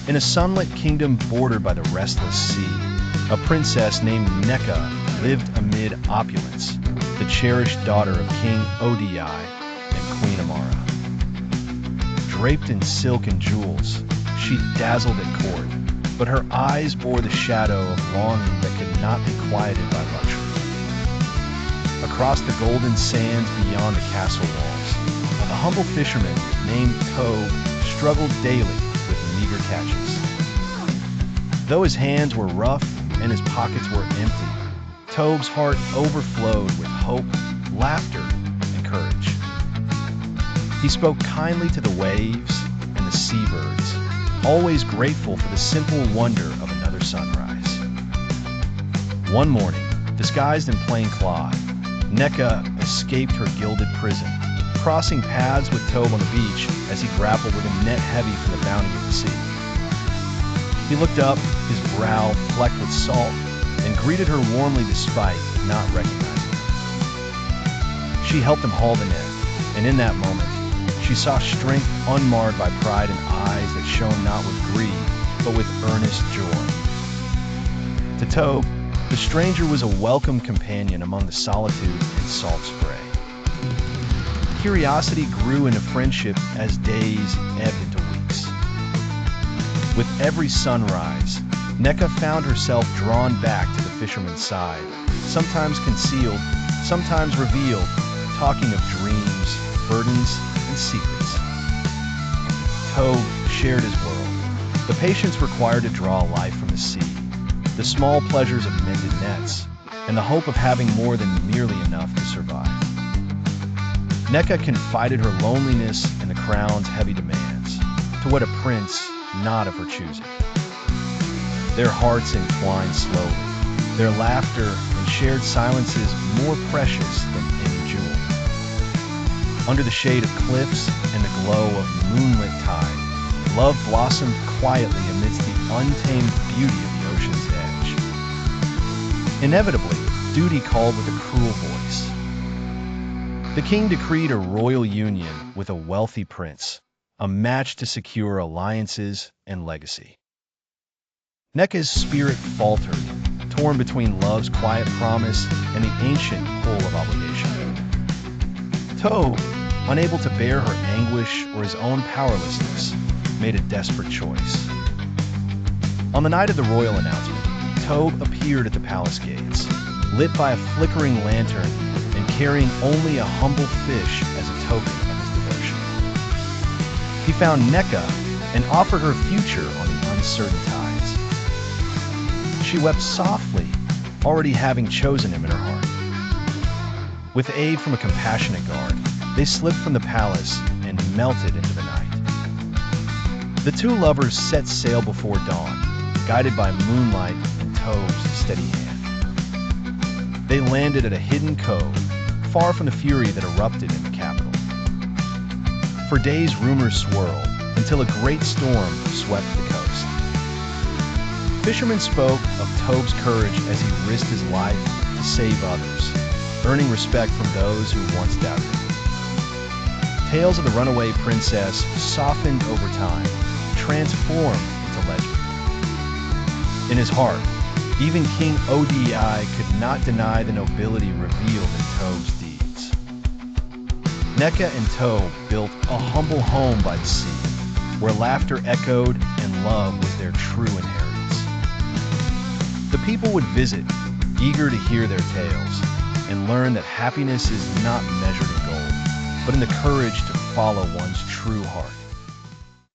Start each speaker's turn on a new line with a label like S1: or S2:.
S1: In a sunlit kingdom bordered by the restless sea, a princess named Neca lived amid opulence, the cherished daughter of King Odi and Queen Amara. Draped in silk and jewels, she dazzled at court, but her eyes bore the shadow of longing that could not be quieted by luxury. Across the golden sands beyond the castle walls, a humble fisherman named Tob struggled daily with meager catches. Though his hands were rough and his pockets were empty, Tob's heart overflowed with hope, laughter, and courage. He spoke kindly to the waves and the seabirds, always grateful for the simple wonder of another sunrise. One morning, disguised in plain cloth, Neca escaped her gilded prison, crossing paths with Tob on the beach as he grappled with a net heavy from the bounty of the sea. He looked up, his brow flecked with salt, and greeted her warmly despite not recognizing her. She helped him haul the net, and in that moment, she saw strength unmarred by pride and eyes that shone not with greed, but with earnest joy. To Tob, the stranger was a welcome companion among the solitude and salt spray. Curiosity grew into friendship as days ebbed into weeks. With every sunrise, Neca found herself drawn back to the fisherman's side, sometimes concealed, sometimes revealed, talking of dreams, burdens, and secrets. Tob shared his world, the patience required to draw life from the sea, the small pleasures of mended nets, and the hope of having more than merely enough to survive. Neca confided her loneliness and the crown's heavy demands to what a prince not of her choosing. Their hearts entwined slowly, their laughter and shared silences more precious than any jewel. Under the shade of cliffs and the glow of moonlit tide, love blossomed quietly amidst the untamed beauty of the ocean's edge. Inevitably, duty called with a cruel voice. The king decreed a royal union with a wealthy prince, a match to secure alliances and legacy. Neca's spirit faltered, torn between love's quiet promise and the ancient pull of obligation. Tob, unable to bear her anguish or his own powerlessness, made a desperate choice. On the night of the royal announcement, Tob appeared at the palace gates, lit by a flickering lantern and carrying only a humble fish as a token of his devotion. He found Neca and offered her future on the uncertain tides. She wept softly, already having chosen him in her heart. With aid from a compassionate guard, they slipped from the palace and melted into the night. The two lovers set sail before dawn, guided by moonlight and Tob's steady hand. They landed at a hidden cove, far from the fury that erupted in the capital. For days rumors swirled, until a great storm swept the coast. Fishermen spoke of Tob's courage as he risked his life to save others, earning respect from those who once doubted him. Tales of the runaway princess softened over time, transformed into legend. In his heart, even King Odi could not deny the nobility revealed in Tob's deeds. Neca and Tob built a humble home by the sea, where laughter echoed and love was their true inheritance. The people would visit, eager to hear their tales, and learn that happiness is not measured in gold, but in the courage to follow one's true heart.